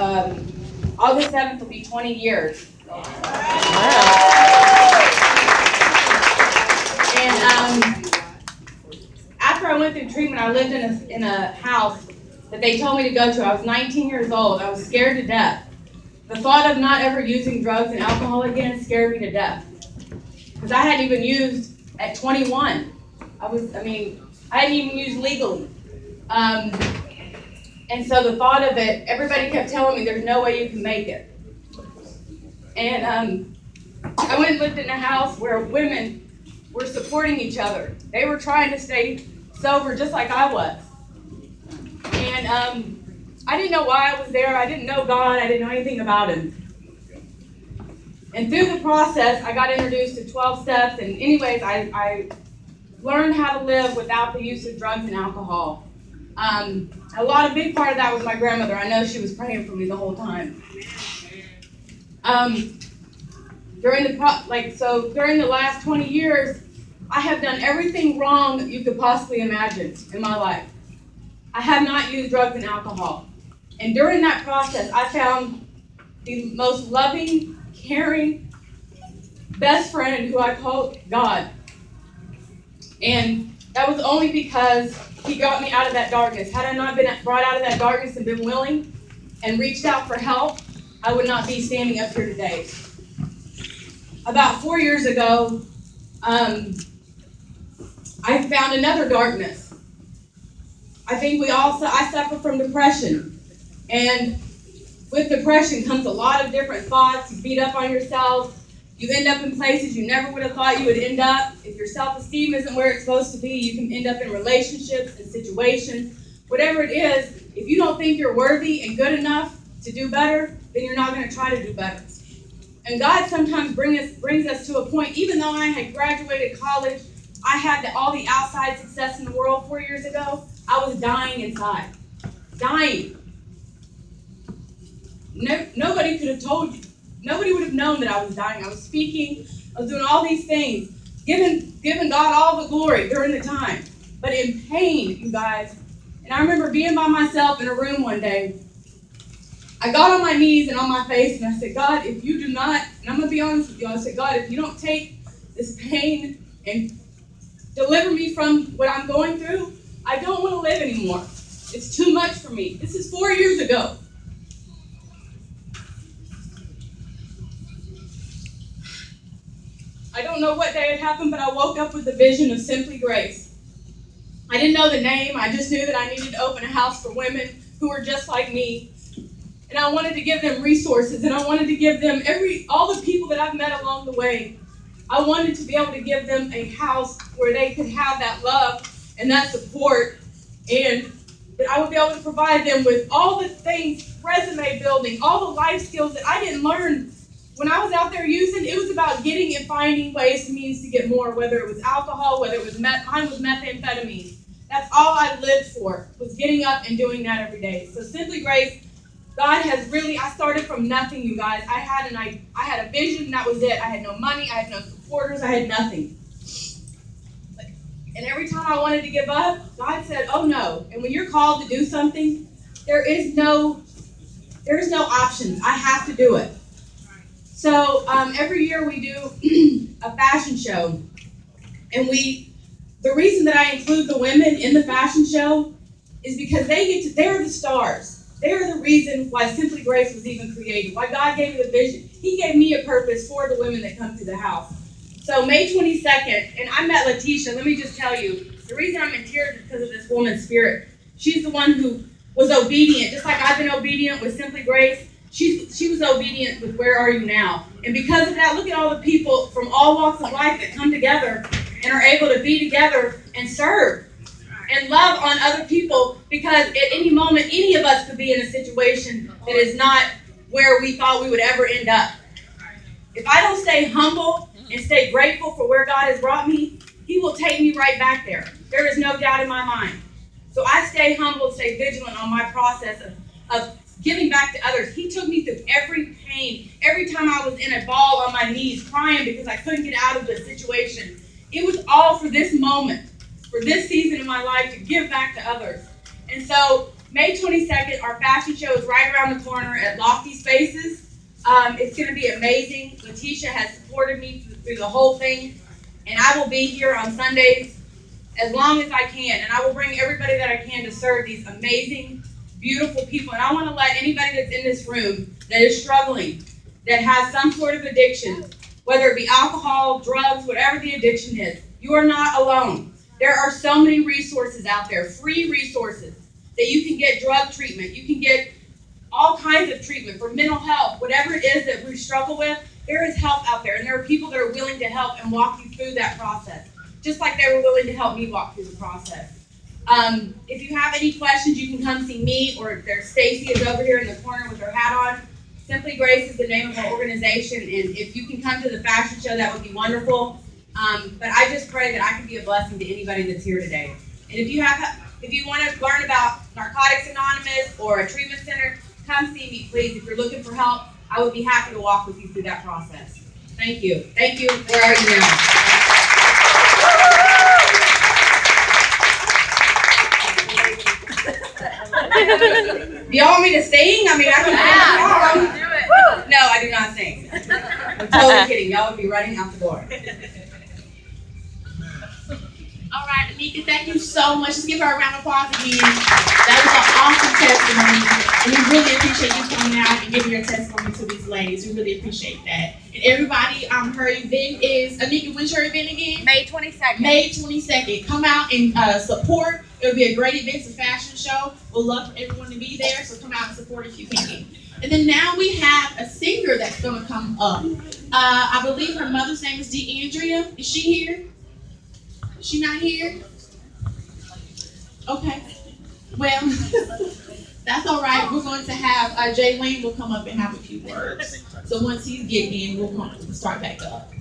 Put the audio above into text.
August 7th will be 20 years. Wow. And after I went through treatment, I lived in a house that they told me to go to. I was 19 years old. I was scared to death. The thought of not ever using drugs and alcohol again scared me to death. Because I hadn't even used at 21. I hadn't even used legally. And so the thought of it, everybody kept telling me there's no way you can make it. And I went and lived in a house where women were supporting each other. They were trying to stay sober just like I was. And I didn't know why I was there. I didn't know God. I didn't know anything about Him. And through the process, I got introduced to 12 steps. And anyways, I learned how to live without the use of drugs and alcohol. A big part of that was my grandmother. I know she was praying for me the whole time. During the last 20 years, I have done everything wrong that you could possibly imagine in my life. I have not used drugs and alcohol. And during that process, I found the most loving, caring, best friend who I called God. And that was only because He got me out of that darkness. Had I not been brought out of that darkness and been willing and reached out for help, I would not be standing up here today. About 4 years ago, I found another darkness. I think I suffer from depression. And with depression comes a lot of different thoughts. You beat up on yourself. You end up in places you never would have thought you would end up. If your self-esteem isn't where it's supposed to be, you can end up in relationships and situations. Whatever it is, if you don't think you're worthy and good enough to do better, then you're not going to try to do better. And God sometimes brings us to a point, even though I had graduated college, I had all the outside success in the world 4 years ago, I was dying inside. Dying. Nobody could have told you. Nobody would have known that I was dying. I was speaking. I was doing all these things, giving God all the glory during the time. But in pain, you guys. And I remember being by myself in a room one day. I got on my knees and on my face, and I said, God, if you do not, and I'm going to be honest with you, I said, God, if you don't take this pain and deliver me from what I'm going through, I don't want to live anymore. It's too much for me. This is 4 years ago. I don't know what day it happened, but I woke up with the vision of Simply Grace. I didn't know the name. I just knew that I needed to open a house for women who were just like me. And I wanted to give them resources, and I wanted to give them all the people that I've met along the way. I wanted to be able to give them a house where they could have that love and that support, and that I would be able to provide them with all the things, resume building, all the life skills that I didn't learn when I was out there using. It was about getting and finding ways and means to get more, whether it was alcohol, whether it was mine was methamphetamine. That's all I lived for, was getting up and doing that every day. So Simply Grace, God has really, I started from nothing, you guys. I had a vision, and that was it. I had no money, I had no supporters, I had nothing. And every time I wanted to give up, God said, oh no. And when you're called to do something, there is no options. I have to do it. So every year we do a fashion show. And the reason that I include the women in the fashion show is because they're the stars. They're the reason why Simply Grace was even created, why God gave me the vision. He gave me a purpose for the women that come through the house. So May 22nd, and I met Letitia. Let me just tell you, the reason I'm in tears is because of this woman's spirit. She's the one who was obedient, just like I've been obedient with Simply Grace. She was obedient with Where Are You Now? And because of that, look at all the people from all walks of life that come together and are able to be together and serve and love on other people, because at any moment, any of us could be in a situation that is not where we thought we would ever end up. If I don't stay humble and stay grateful for where God has brought me, He will take me right back there. There is no doubt in my mind. So I stay humble, stay vigilant on my process of giving back to others. He took me through every pain. Every time I was in a ball on my knees crying because I couldn't get out of the situation. It was all for this moment, for this season in my life, to give back to others. And so May 22nd, our fashion show is right around the corner at Lofty Spaces. It's going to be amazing. Letitia has supported me through the whole thing, and I will be here on Sundays as long as I can, and I will bring everybody that I can to serve these amazing, beautiful people. And I want to let anybody that's in this room that is struggling, that has some sort of addiction, whether it be alcohol, drugs, whatever the addiction is, you are not alone. There are so many resources out there, free resources, that you can get drug treatment, you can get all kinds of treatment for mental health, whatever it is that we struggle with, there is help out there, and there are people that are willing to help and walk you through that process, just like they were willing to help me walk through the process. If you have any questions, you can come see me, or there's Stacy is over here in the corner with her hat on. Simply Grace is the name of our organization, and if you can come to the fashion show, that would be wonderful. But I just pray that I can be a blessing to anybody that's here today. And if you want to learn about Narcotics Anonymous or a treatment center, come see me, please. If you're looking for help, I would be happy to walk with you through that process. Thank you. Thank you. Where are you now? Do y'all want me to sing? I mean, I can sing. Do it. No, I do not sing. I'm totally kidding. Y'all would be running out the door. All right, Anika, thank you so much. Let's give her a round of applause again. That was an awesome testimony, and we really appreciate you coming out and giving your testimony to these ladies. We really appreciate that. And everybody, her event is, Anika, when's your event again? May 22nd. May 22nd. Come out and support. It'll be a great event. It's a fashion show. We'll love for everyone to be there, so come out and support if you can. And then now we have a singer that's going to come up. I believe her mother's name is DeAndrea. Is she here? Is she not here? Okay. Well, that's all right. We're going to have Jay Wayne will come up and have a few words. So once he's getting in, we'll start back up.